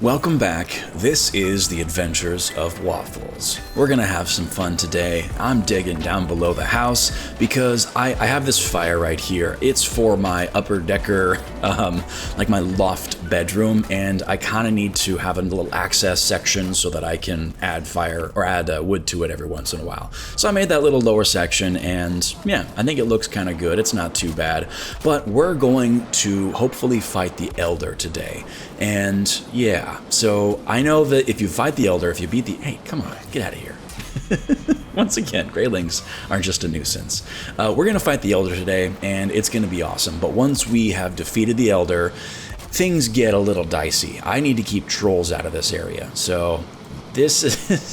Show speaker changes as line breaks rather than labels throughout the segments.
Welcome back. This is the adventures of Waffles. We're gonna have some fun today. I'm digging down below the house because I have this fire right here. It's for my upper decker, like my loft bedroom, and I kind of need to have a little access section so that I can add fire or add wood to it every once in a while. So I made that little lower section, and yeah, I think it looks kind of good. It's not too bad, but we're going to hopefully fight the Elder today. And yeah, so I know that if you fight the Elder, if you beat the... Hey, come on, get out of here. Once again, Greylings are just a nuisance. We're going to fight the Elder today, and it's going to be awesome. But once we have defeated the Elder, things get a little dicey. I need to keep trolls out of this area, so... This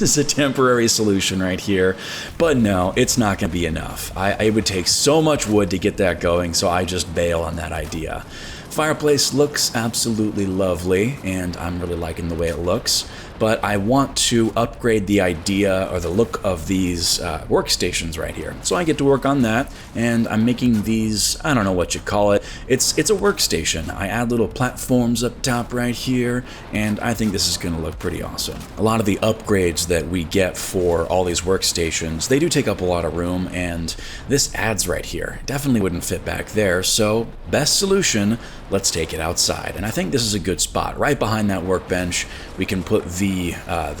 is a temporary solution right here, but no, it's not going to be enough. It would take so much wood to get that going, so I just bail on that idea. Fireplace looks absolutely lovely, and I'm really liking the way it looks, but I want to upgrade the idea or the look of these workstations right here. So I get to work on that, and I'm making these, I don't know what you call it. It's a workstation. I add little platforms up top right here, and I think this is going to look pretty awesome. A lot of the upgrades that we get for all these workstations, they do take up a lot of room, and this adds right here. Definitely wouldn't fit back there, so best solution, let's take it outside. And I think this is a good spot. Right behind that workbench, we can put the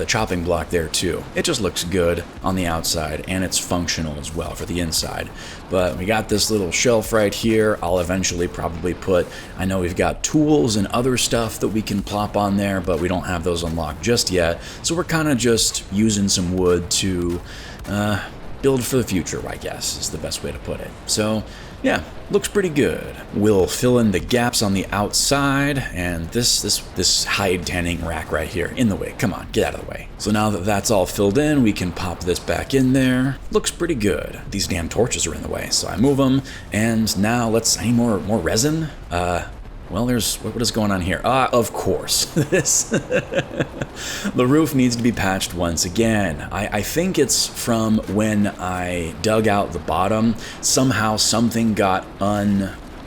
chopping block there too. It just looks good on the outside, and it's functional as well for the inside. But we got this little shelf right here. I'll eventually probably put, I know we've got tools and other stuff that we can plop on there, but we don't have those unlocked just yet. So we're kind of just using some wood to build for the future, I guess, is the best way to put it. So yeah, looks pretty good. We'll fill in the gaps on the outside, and this hide tanning rack right here in the way. Come on, get out of the way. So now that that's all filled in, we can pop this back in there. Looks pretty good. These damn torches are in the way, so I move them, and now let's, any more resin? Well, there's, what is going on here? Of course, this, the roof needs to be patched once again. I think it's from when I dug out the bottom. Somehow something got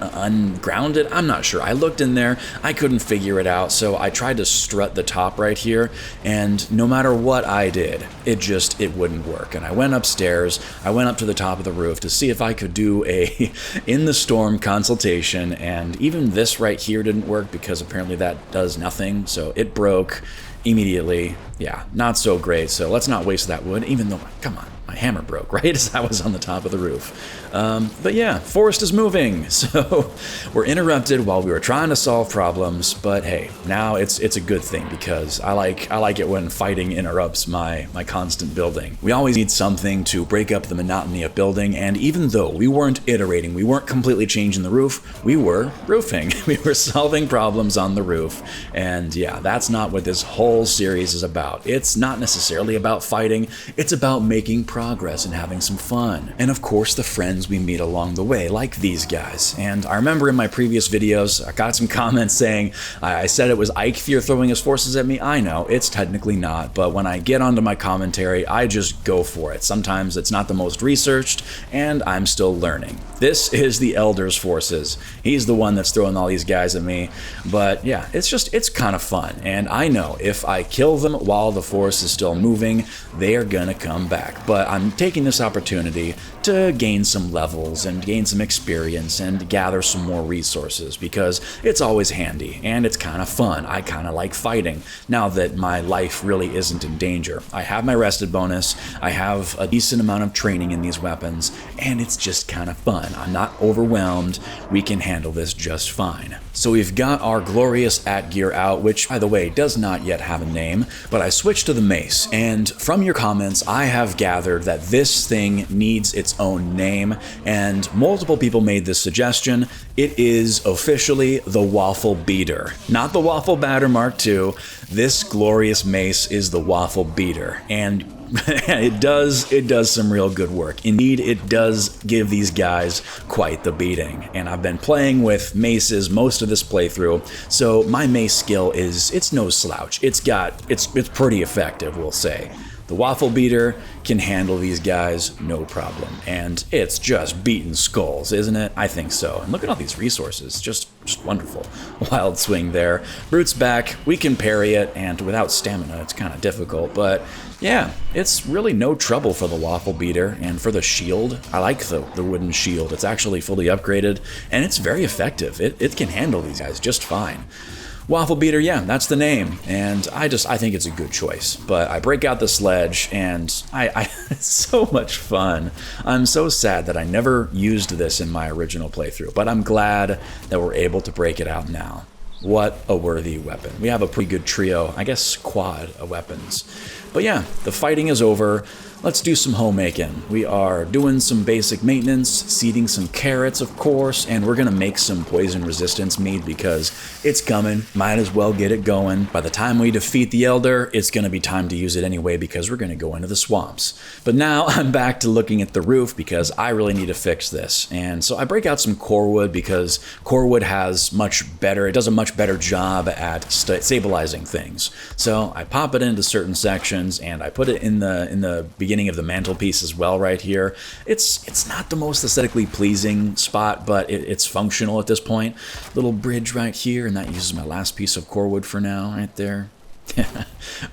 ungrounded. I'm not sure. I looked in there, I couldn't figure it out, so I tried to strut the top right here, and no matter what I did, it wouldn't work. And I went upstairs, I went up to the top of the roof to see if I could do a in the storm consultation, and even this right here didn't work because apparently that does nothing, so it broke immediately. Yeah, not so great, so let's not waste that wood, even though, come on, my hammer broke right as I was on the top of the roof. But yeah, forest is moving, so we're interrupted while we were trying to solve problems, but hey, now it's a good thing because I like it when fighting interrupts my constant building. We always need something to break up the monotony of building, and even though we weren't iterating, we weren't completely changing the roof, we were roofing. We were solving problems on the roof, and yeah, that's not what this whole series is about. It's not necessarily about fighting, it's about making progress and having some fun. And of course, the friends we meet along the way, like these guys. And I remember in my previous videos, I got some comments saying, I said it was Ike Fear throwing his forces at me. I know, it's technically not, but when I get onto my commentary, I just go for it. Sometimes it's not the most researched, and I'm still learning. This is the Elder's forces. He's the one that's throwing all these guys at me, but yeah, it's kind of fun. And I know if I kill them while the force is still moving, they are gonna come back. But I'm taking this opportunity to gain some levels and gain some experience and gather some more resources because it's always handy and it's kind of fun. I kind of like fighting now that my life really isn't in danger. I have my rested bonus, I have a decent amount of training in these weapons, and it's just kind of fun. I'm not overwhelmed. We can handle this just fine. So we've got our glorious gear out, which by the way does not yet have a name, but I switched to the mace, and from your comments I have gathered that this thing needs its own name, and multiple people made this suggestion. It is officially the Waffle Beater, not the Waffle Batter Mark II. This glorious mace is the Waffle Beater, and it does some real good work. Indeed, it does give these guys quite the beating. And I've been playing with maces most of this playthrough, so my mace skill it's no slouch. It's pretty effective, we'll say. The waffle beater can handle these guys no problem. And it's just beating skulls, isn't it? I think so. And look at all these resources. Just wonderful. Wild swing there. Brute's back. We can parry it, and without stamina, it's kind of difficult. But yeah, it's really no trouble for the waffle beater. And for the shield, I like the wooden shield. It's actually fully upgraded, and it's very effective. It can handle these guys just fine. Waffle beater, yeah, that's the name, and I think it's a good choice. But I break out the sledge, and it's so much fun. I'm so sad that I never used this in my original playthrough, but I'm glad that we're able to break it out now. What a worthy weapon. We have a pretty good trio, I guess quad of weapons. But yeah, the fighting is over. Let's do some homemaking. We are doing some basic maintenance, seeding some carrots, of course, and we're gonna make some poison resistance mead because it's coming. Might as well get it going. By the time we defeat the Elder, it's gonna be time to use it anyway because we're gonna go into the swamps. But now I'm back to looking at the roof because I really need to fix this. And so I break out some core wood because core wood has it does a much better job at stabilizing things. So I pop it into certain sections and I put it in the beginning of the mantelpiece as well right here. It's not the most aesthetically pleasing spot, but it's functional at this point. Little bridge right here, and that uses my last piece of core wood for now, right there.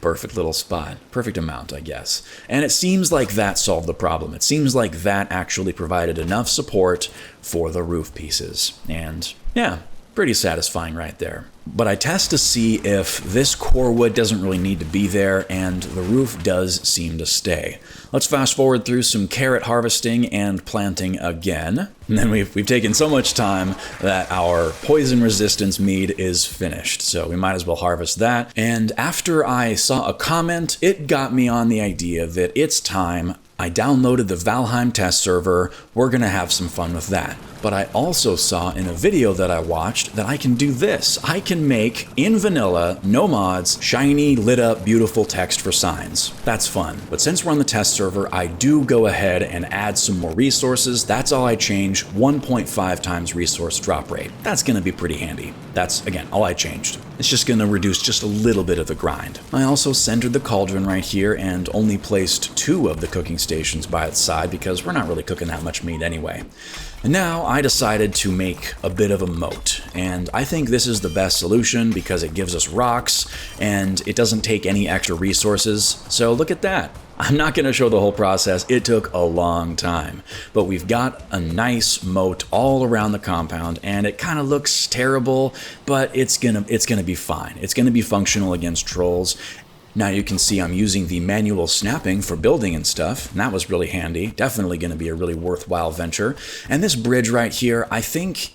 Perfect little spot. Perfect amount, I guess. And it seems like that solved the problem. It seems like that actually provided enough support for the roof pieces. And yeah, pretty satisfying right there. But I test to see if this core wood doesn't really need to be there, and the roof does seem to stay. Let's fast forward through some carrot harvesting and planting again. And then we've taken so much time that our poison resistance mead is finished, so we might as well harvest that. And after I saw a comment, it got me on the idea that it's time. I downloaded the Valheim test server. We're gonna have some fun with that. But I also saw in a video that I watched that I can do this. I can make, in vanilla, no mods, shiny, lit up, beautiful text for signs. That's fun. But since we're on the test server, I do go ahead and add some more resources. That's all I change, 1.5 times resource drop rate. That's gonna be pretty handy. That's, again, all I changed. It's just gonna reduce just a little bit of the grind. I also centered the cauldron right here and only placed 2 of the cooking stations by its side because we're not really cooking that much meat anyway. And now I decided to make a bit of a moat, and I think this is the best solution because it gives us rocks and it doesn't take any extra resources. So look at that. I'm not going to show the whole process. It took a long time, but we've got a nice moat all around the compound, and it kind of looks terrible, but it's gonna be fine. It's gonna be functional against trolls. Now you can see I'm using the manual snapping for building and stuff, and that was really handy. Definitely going to be a really worthwhile venture. And this bridge right here, I think,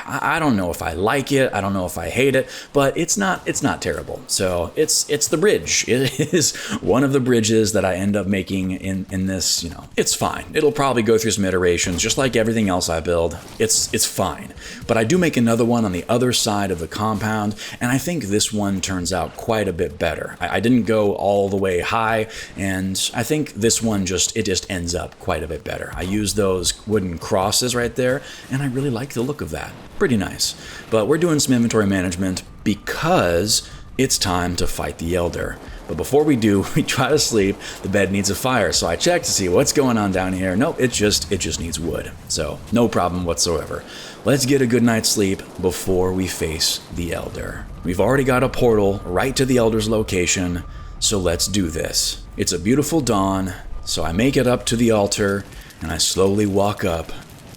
I don't know if I like it, I don't know if I hate it, but it's not terrible. So it's the bridge. It is one of the bridges that I end up making in this, you know, it's fine. It'll probably go through some iterations, just like everything else I build. It's fine. But I do make another one on the other side of the compound, and I think this one turns out quite a bit better. I didn't go all the way high, and I think this one just ends up quite a bit better. I use those wooden crosses right there, and I really like the look of that. Pretty nice. But we're doing some inventory management because it's time to fight the Elder. But before we do, we try to sleep. The bed needs a fire, so I check to see what's going on down here. Nope, it just needs wood. So no problem whatsoever. Let's get a good night's sleep before we face the Elder. We've already got a portal right to the Elder's location, so let's do this. It's a beautiful dawn, so I make it up to the altar, and I slowly walk up,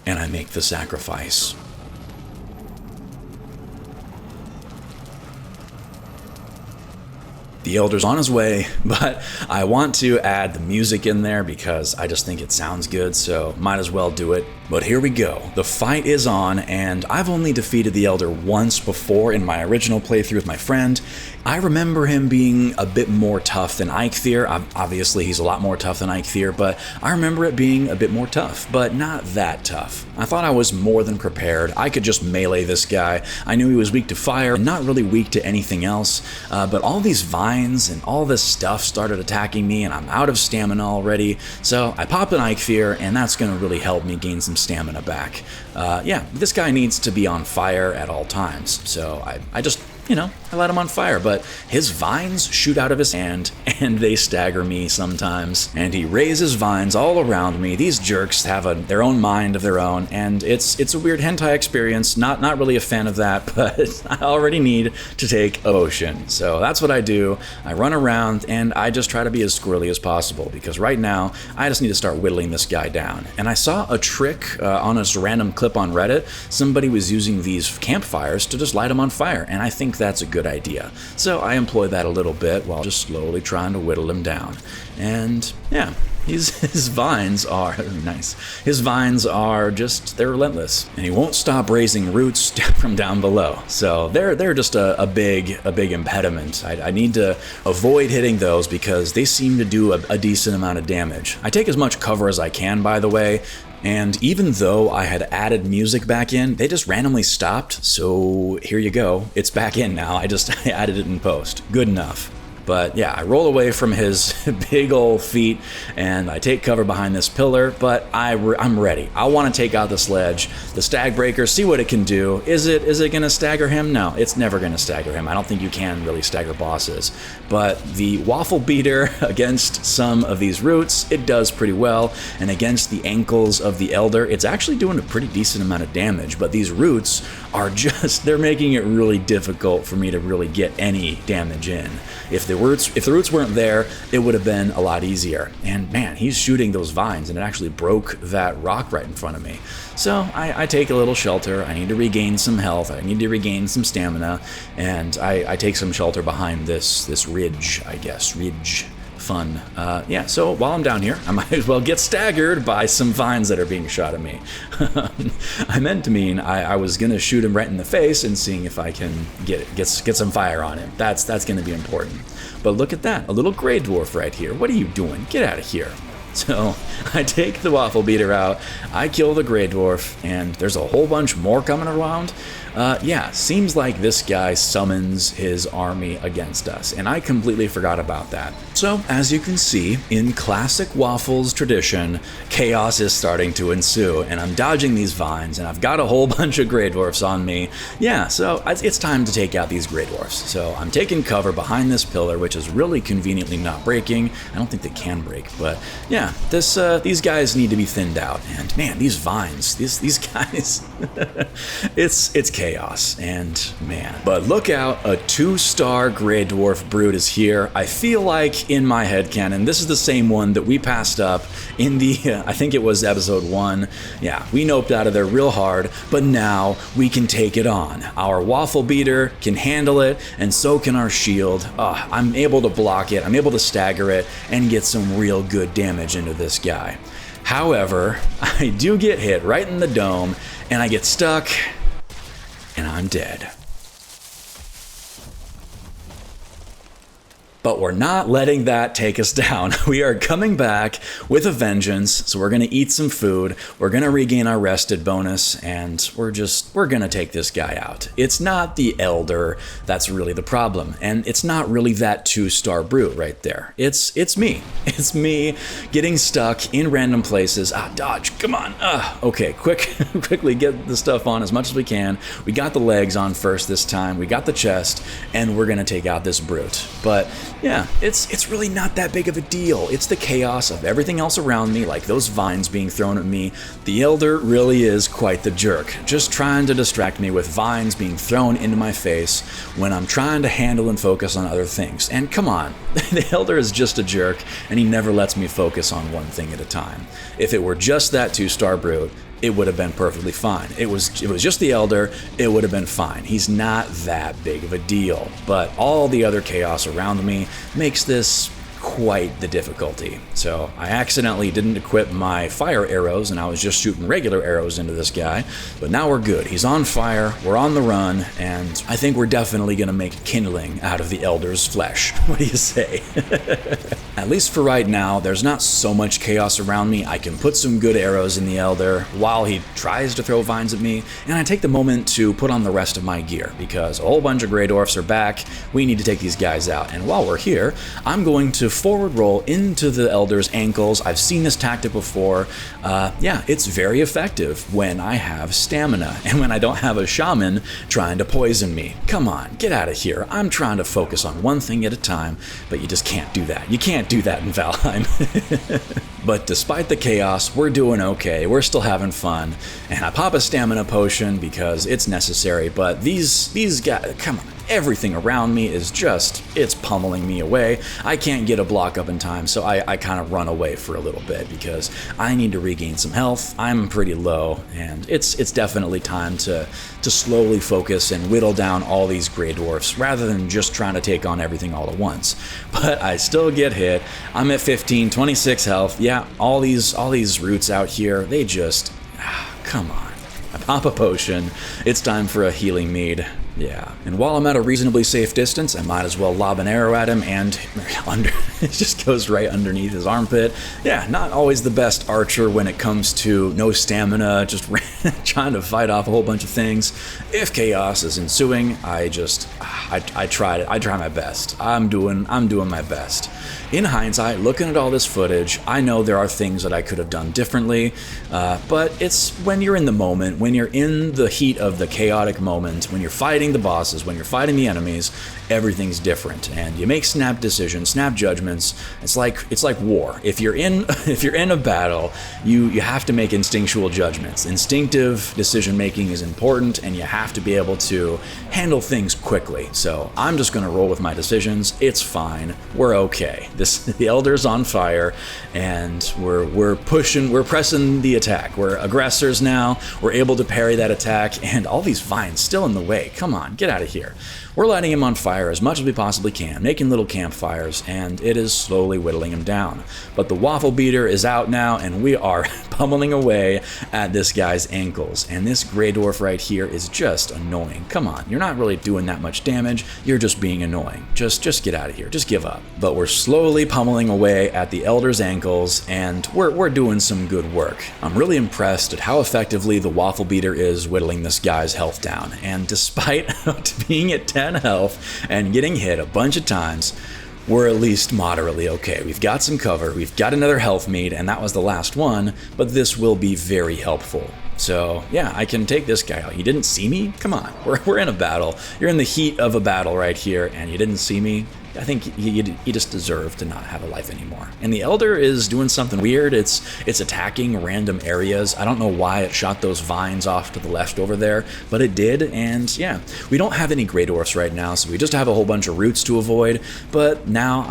and I make the sacrifice. The Elder's on his way, but I want to add the music in there because I just think it sounds good, so might as well do it. But here we go. The fight is on, and I've only defeated the Elder once before in my original playthrough with my friend. I remember him being a bit more tough than Eikthyr. Obviously, he's a lot more tough than Eikthyr, but I remember it being a bit more tough, but not that tough. I thought I was more than prepared. I could just melee this guy. I knew he was weak to fire and not really weak to anything else, but all these vines and all this stuff started attacking me, and I'm out of stamina already, so I pop an Eikthyr, and that's going to really help me gain some stamina back. Yeah, this guy needs to be on fire at all times, so I just, you know, I light him on fire, but his vines shoot out of his hand, and they stagger me sometimes. And he raises vines all around me. These jerks have their own mind of their own, and it's a weird hentai experience. Not really a fan of that, but I already need to take a potion. So that's what I do. I run around, and I just try to be as squirrely as possible, because right now, I just need to start whittling this guy down. And I saw a trick on a random clip on Reddit. Somebody was using these campfires to just light them on fire, and I think that's a good idea. So I employ that a little bit while just slowly trying to whittle him down. And yeah, his vines are nice. His vines are they're relentless, and he won't stop raising roots from down below. So they're just a big impediment. I need to avoid hitting those because they seem to do a decent amount of damage. I take as much cover as I can, by the way. And even though I had added music back in, they just randomly stopped. So here you go. It's back in now. I added it in post. Good enough. But yeah, I roll away from his big old feet, and I take cover behind this pillar, but I'm ready. I want to take out the sledge, the stag breaker, see what it can do. Is it going to stagger him? No, it's never going to stagger him. I don't think you can really stagger bosses. But the waffle beater against some of these roots, it does pretty well. And against the ankles of the elder, it's actually doing a pretty decent amount of damage. But these roots are they're making it really difficult for me to really get any damage in. If the roots weren't there, it would have been a lot easier. And man, he's shooting those vines, and it actually broke that rock right in front of me. So I take a little shelter. I need to regain some health. I need to regain some stamina, and I take some shelter behind this ridge, I guess. Ridge. Fun. Yeah, so while I'm down here, I might as well get staggered by some vines that are being shot at me. I meant to mean I was going to shoot him right in the face and seeing if I can get some fire on him. That's going to be important. But look at that, a little gray dwarf right here. What are you doing? Get out of here. So I take the waffle beater out, I kill the gray dwarf, and there's a whole bunch more coming around. Yeah, seems like this guy summons his army against us, and I completely forgot about that. So, as you can see, in classic Waffles tradition, chaos is starting to ensue, and I'm dodging these vines, and I've got a whole bunch of Grey Dwarfs on me. Yeah, so it's time to take out these Grey Dwarfs. So I'm taking cover behind this pillar, which is really conveniently not breaking. I don't think they can break, but yeah, these guys need to be thinned out, and man, these vines, these guys, it's chaos, and man. But look out, a 2-star Grey Dwarf brood is here. I feel like in my headcanon, this is the same one that we passed up in the, I think it was episode 1. Yeah, we noped out of there real hard, but now we can take it on. Our waffle beater can handle it, and so can our shield. I'm able to block it, I'm able to stagger it, and get some real good damage into this guy. However, I do get hit right in the dome, and I get stuck, and I'm dead. But we're not letting that take us down. We are coming back with a vengeance, so we're gonna eat some food, we're gonna regain our rested bonus, and we're gonna take this guy out. It's not the Elder that's really the problem, and it's not really that 2-star brute right there. It's me. It's me getting stuck in random places. Dodge, come on. Okay, quickly get the stuff on as much as we can. We got the legs on first this time, we got the chest, and we're gonna take out this brute. But yeah, it's really not that big of a deal. It's the chaos of everything else around me, like those vines being thrown at me. The Elder really is quite the jerk, just trying to distract me with vines being thrown into my face when I'm trying to handle and focus on other things. And come on, the Elder is just a jerk, and he never lets me focus on one thing at a time. If it were just that 2-star brute, it would have been perfectly fine. It was just the Elder, it would have been fine. He's not that big of a deal, but all the other chaos around me makes this quite the difficulty. So I accidentally didn't equip my fire arrows, and I was just shooting regular arrows into this guy, but now we're good. He's on fire, we're on the run, and I think we're definitely gonna make kindling out of the Elder's flesh. What do you say? At least for right now, there's not so much chaos around me. I can put some good arrows in the Elder while he tries to throw vines at me, and I take the moment to put on the rest of my gear, because a whole bunch of Greydwarves are back. We need to take these guys out, and while we're here, I'm going to forward roll into the Elder's ankles. I've seen this tactic before. Yeah, it's very effective when I have stamina, and when I don't have a shaman trying to poison me. Come on, get out of here. I'm trying to focus on one thing at a time, but you just can't do that. You can't do that in Valheim. But despite the chaos, we're doing okay. We're still having fun. And I pop a stamina potion because it's necessary, but these guys, come on. Everything around me is just, it's pummeling me away. I can't get a block up in time, so I kind of run away for a little bit because I need to regain some health. I'm pretty low, and it's definitely time to slowly focus and whittle down all these Greydwarves rather than just trying to take on everything all at once. But I still get hit. I'm at 15, 26 health. Yeah, all these roots out here, they just, come on. I pop a potion. It's time for a healing mead. Yeah, and while I'm at a reasonably safe distance, I might as well lob an arrow at him, and it just goes right underneath his armpit. Yeah, not always the best archer when it comes to no stamina, just trying to fight off a whole bunch of things. If chaos is ensuing, I try my best. I'm doing my best. In hindsight, looking at all this footage, I know there are things that I could have done differently, but it's when you're in the moment, when you're in the heat of the chaotic moment, when you're fighting the bosses, when you're fighting the enemies, everything's different, and you make snap decisions, snap judgments. It's like war. If you're in a battle, you have to make instinctual judgments. Instinctive decision making is important, and you have to be able to handle things quickly. So I'm just gonna roll with my decisions. It's fine. We're okay. The Elder's on fire, and we're pressing the attack. We're aggressors now. We're able to parry that attack, and all these vines still in the way. Come on, get out of here. We're lighting him on fire as much as we possibly can, making little campfires, and it is slowly whittling him down. But the waffle beater is out now, and we are pummeling away at this guy's ankles. And this Greydwarf right here is just annoying. Come on, you're not really doing that much damage. You're just being annoying. Just get out of here. Just give up. But we're slowly pummeling away at the Elder's ankles, and we're doing some good work. I'm really impressed at how effectively the waffle beater is whittling this guy's health down. And despite being at 10 health and getting hit a bunch of times, we're at least moderately okay. We've got some cover, we've got another health mead, and that was the last one, but this will be very helpful. So yeah, I can take this guy out. You didn't see me? Come on, we're in a battle. You're in the heat of a battle right here, and you didn't see me? I think you just deserve to not have a life anymore. And the Elder is doing something weird. It's attacking random areas. I don't know why it shot those vines off to the left over there, but it did. And yeah, we don't have any Greydwarves right now, so we just have a whole bunch of roots to avoid. But now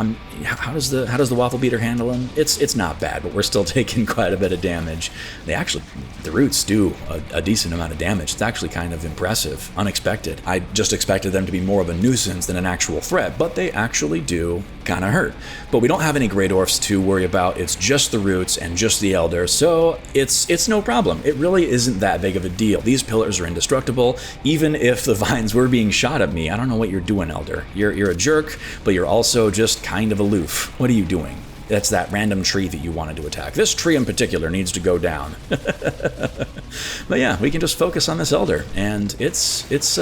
how does the waffle beater handle him? It's not bad, but we're still taking quite a bit of damage. The roots do a decent amount of damage. It's actually kind of impressive, unexpected. I just expected them to be more of a nuisance than an actual threat, but they actually do kind of hurt. But we don't have any Greydwarves to worry about. It's just the roots and just the Elder, so it's no problem. It really isn't that big of a deal. These pillars are indestructible, even if the vines were being shot at me. I don't know what you're doing, Elder. You're a jerk, but you're also just kind of aloof. What are you doing? That's that random tree that you wanted to attack. This tree in particular needs to go down. But yeah, we can just focus on this Elder, and it's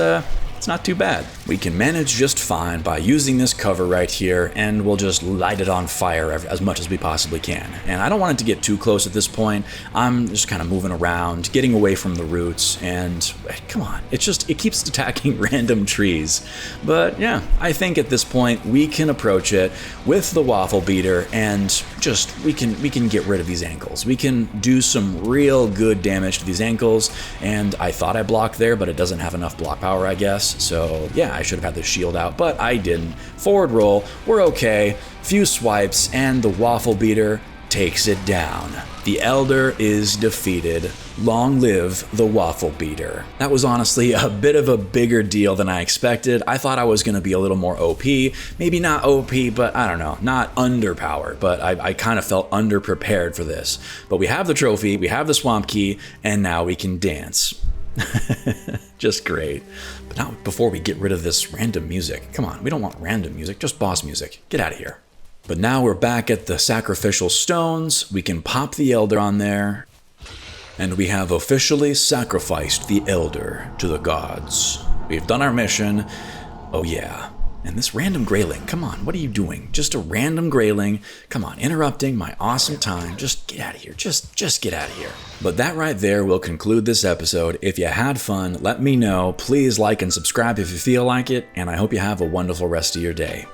not too bad. We can manage just fine by using this cover right here, and we'll just light it on fire as much as we possibly can. And I don't want it to get too close at this point. I'm just kind of moving around, getting away from the roots, and come on, it keeps attacking random trees. But yeah, I think at this point we can approach it with the waffle beater, and just we can get rid of these ankles. We can do some real good damage to these ankles, and I thought I blocked there, but it doesn't have enough block power, I guess. So yeah, I should have had the shield out, but I didn't. Forward roll, we're okay. Few swipes, and the waffle beater takes it down. The Elder is defeated. Long live the waffle beater. That was honestly a bit of a bigger deal than I expected. I thought I was going to be a little more OP. Maybe not OP, but I don't know, not underpowered, but I kind of felt underprepared for this. But we have the trophy, we have the swamp key, and now we can dance. Just great. But now, before we get rid of this random music, come on, we don't want random music, just boss music. Get out of here. But now we're back at the sacrificial stones. We can pop the elder on there. And we have officially sacrificed the elder to the gods. We've done our mission. Oh yeah. And this random grayling, come on, what are you doing? Just a random grayling, come on, interrupting my awesome time. Just get out of here, just get out of here. But that right there will conclude this episode. If you had fun, let me know. Please like and subscribe if you feel like it, and I hope you have a wonderful rest of your day.